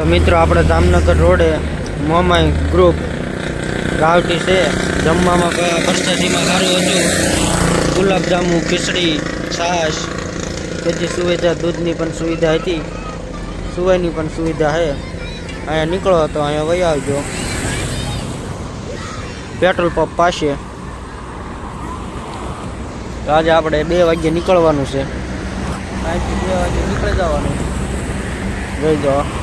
तो मित्रों આપણે જામનગર રોડે મોમાઈ ગ્રુપ રાવટી છે જમવામાં પ્રસાદીમાં સારું હતું ગુલાબ જાંબુ ખીચડી છાશ બધી સુવિધા દૂધની પણ સુવિધા હતી સુવાની પણ સુવિધા છે અહીંયા નીકળો તો અહીંયા વહી આવજો પેટ્રોલ પંપ પાસે તો આજે આપણે 2 વાગે નીકળવાનું છે અહીંથી 2 વાગે નીકળી જવાનું જોઈ જાઓ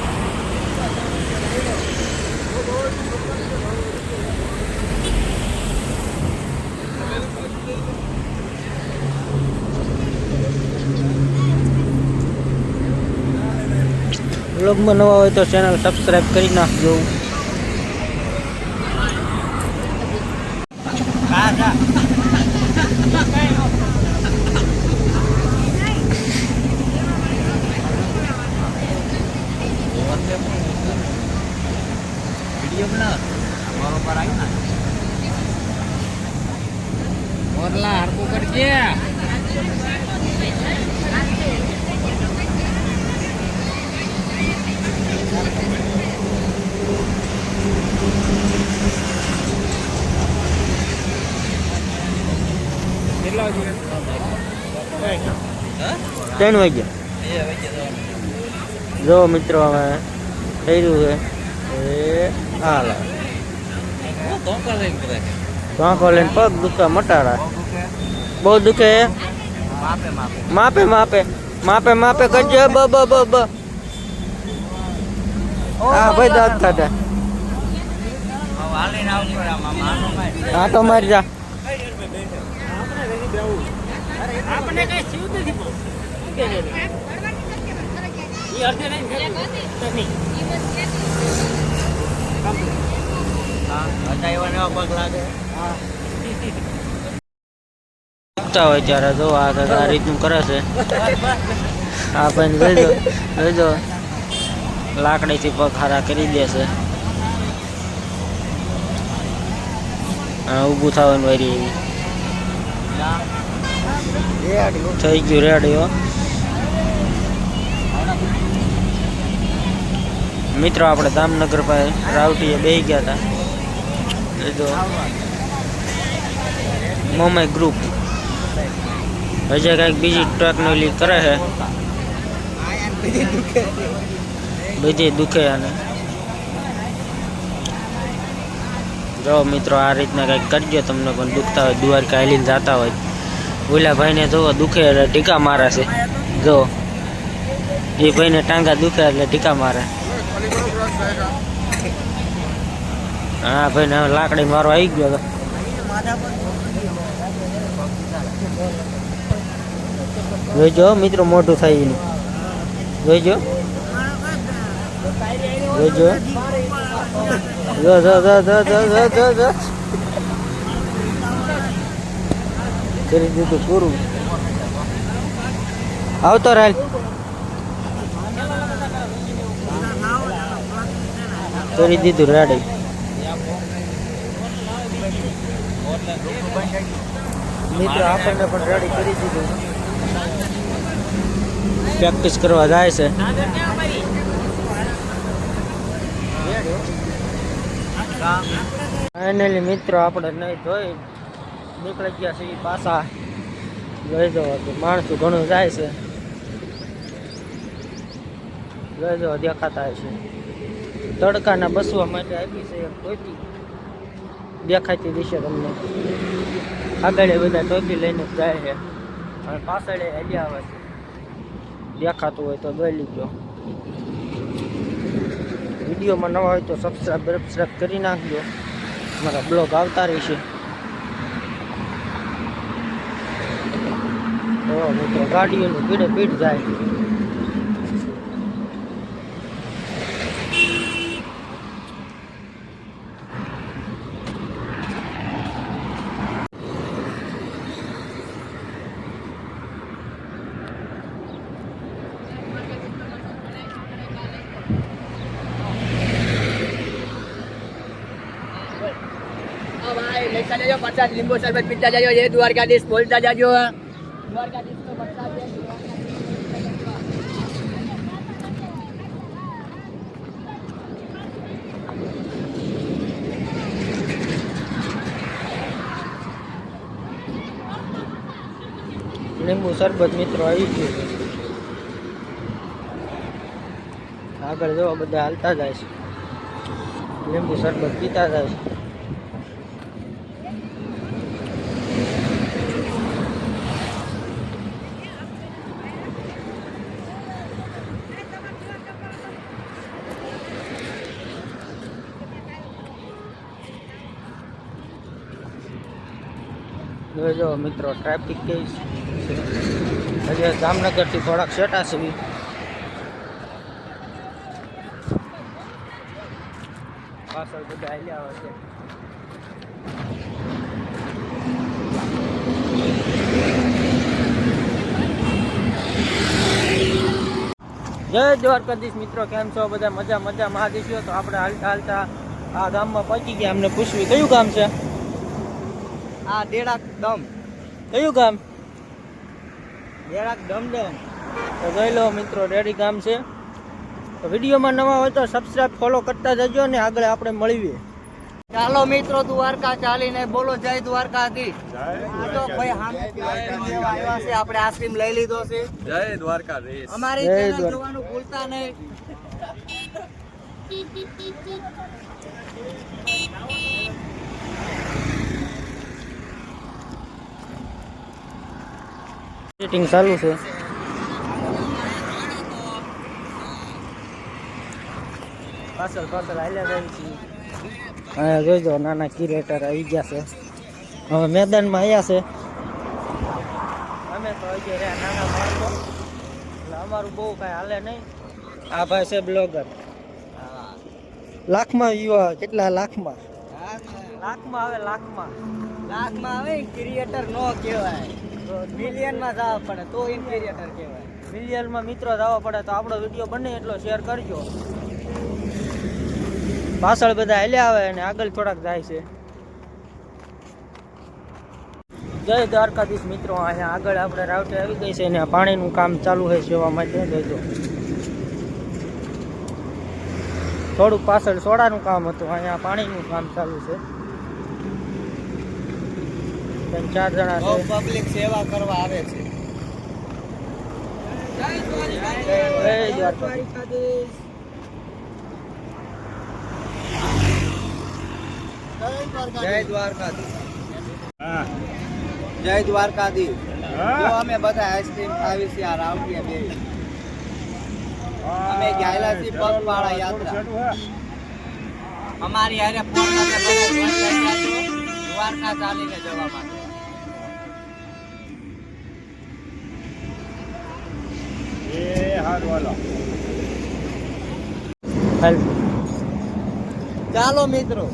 ब्लॉग में नवा हो तो चैनल सब्सक्राइब करी नाखजो वीडियो बना बरोबर आई ना ओरला हरको करके ત્રણ વાગ્યા જો મિત્રો હવે થઈ રહ્યું છે હાલ વાંકો લઈને પગ દુખે મટાડા બહુ દુખે માપે માપે માપે માપે કરજો બ બ બ બ હા ભાઈ દાંત કાઢે હા તો મારી જા આપણે કઈ સીવ નથી કે ઈ અર્ધે નહીં નહીં હા બતાવવાનો પગ લાગે હા હોય ત્યારે જો આ રીતનું કરે છે આ પણ જોઈજો લાકડીથી પગ હારા કરી દેશે ઊભું થવાનું વારી એવી થઈ ગયું રેડી મિત્રો આપણે જામનગર પાસે રાવટીએ બેસી ગયા હતા મોમાઈ ગ્રુપ હજી કંઈક બીજી ટેકનોલોજી કરે છે બીજી દુખે અને જો મિત્રો આ રીતના કંઈક કરજો તમને પણ દુખતા હોય દ્વારકા હાલીને જતા હોય ઓલા ભાઈને જોવો દુખે એટલે ટીકા મારે છે જો એ ભાઈને ટાંગા દુખે એટલે ટીકા મારે હા ભાઈ ને લાકડી મારો આવી ગયો હતો જોઈજો મિત્રો મોટું થાય એનું જોઈજો જોઈજો જો જો જો જો જો જો જો કરી દીધું પૂરું આવતો રાલ કરી દીધું રેડી મિત્રો આપણને પણ રેડી કરી દીધું પ્રેક્ટિસ કરવા જાય છે ફાઇનલી મિત્રો આપણે નહીં ધોઈ નીકળી ગયા છે પાછા લઈ જવા માણસો ઘણું જાય છે લઈ જવા દેખાતા છે તડકાના બસવા માટે આપી છે એક ટોપી દેખાતી દિશે તમને આગળ બધા ટોપી લઈને જાય છે અને પાછળ હજી આવે છે દેખાતું હોય તો જોઈ લીધો વિડીયોમાં નવા હોય તો સબસ્ક્રાઈબ કરી નાખજો મારા બ્લોગ આવતા રહેશે મિત્રો ગાડીઓનું ભીડે ભીડ જાય जाइयो 50 लींबू शरबत पीता जाइयो ये द्वारकाधीश बोलता जाइयो द्वारकाधीश तो बता दे લીંબુ શરબત મિત્રો આવી ગયું છે. આગળ જો બધા હાલતા જાય છે, લીંબુ શરબત પીતા જાય છે. જોજો મિત્રો ટ્રાફિક કેસ હજી જામનગરથી થોડાક સેટા છે. પાછળ બધા હાલ્યા આવે છે. જય દ્વારકાધીશ મિત્રો, કેમ છો બધા? મજા મહાદેશીઓ. તો આપણે હાલતા હાલતા આ ગામમાં પહોંચી ગયા. અમને પૂછવી કયું ગામ છે? આ દેડાક દમ. કયું ગામ? દેડાક દમદમ. તો જોઈ લો મિત્રો, રેડી ગામ છે. તો વિડીયોમાં નવા હોય તો સબસ્ક્રાઇબ ફોલો કરતા જજો ને આગળ આપણે મળીએ. ચાલો મિત્રો, દ્વારકા ચાલીને બોલો જય દ્વારકાધીશ. તો ભાઈ આવ્યા છે, આપણે આઈસ્ક્રીમ લઈ લીધો છે. જય દ્વારકાધીશ. અમારી જય ચેનલ દ્વારકા. જોવાનું ભૂલતા નહીં. સેટિંગ ચાલુ છે. પાછળ હાલ્યા જાય છે. અહીંયા જોઈજો નાના ક્રિએટર આવી ગયા છે. હવે મેદાનમાં આવ્યા છે. અમે તો હજી રહ્યા નાના બાળકો, એટલે અમારું બહુ કાંઈ હાલે નહીં. આ ભાઈ છે બ્લોગર. લાખમાં યુવા, કેટલા લાખમાં આવે લાખમાં લાખમાં આવે ક્રિએટર નો કહેવાય, મિલિયનમાં જવા પડે તો એમ ક્રિએટર કહેવાય. મિલિયનમાં મિત્રો જવા પડે તો આપણો વિડીયો બને એટલો શેર કરજો. પાછળ બધા હાલ્યા આવે અને આગળ થોડાક જાય છે. જય દ્વારકાધીશ મિત્રો, અહીંયા આગળ આપણે રાવટે આવી ગઈ છે અને આ પાણીનું કામ ચાલુ છે સેવા માટે. જોઈજો થોડુંક પાછળ સોડાનું કામ હતું, અહીંયા પાણીનું કામ ચાલુ છે. 4 જણા બહુ છે. પબ્લિક સેવા કરવા આવે છે. જય દ્વારકાધીશ. જય દ્વારકાધીશ. જય દ્વારકાધીશ. જો અમે બધા આઈસ્ક્રીમ ખાવી છે આ રાવટીએ બે. અમે ગયેલા છીએ પગપાળા યાત્રા. અમારી હારે ફોન સાથે બધા દ્વારકા ચાલીને જવા માટે. હાલ. ચાલો મિત્રો,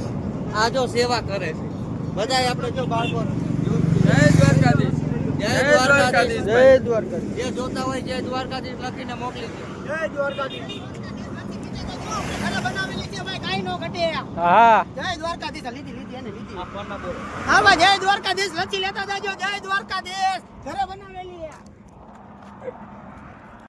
આ જો સેવા કરે છે બધા આપણે જો બાળકો. જય દ્વારકાધીશ. જય દ્વારકાધીશ. જય દ્વારકાધીશ. જે જોતા હોય જય દ્વારકાધીશ લખીને મોકલી દો. જય દ્વારકાધીશ. હા જય દ્વારકાધીશ. લીધી એને લીધી. આ ફોનમાં બોલો. હા જય દ્વારકાધીશ લખી લેતા જાજો. જય દ્વારકાધીશ ઘરે બનાવેલી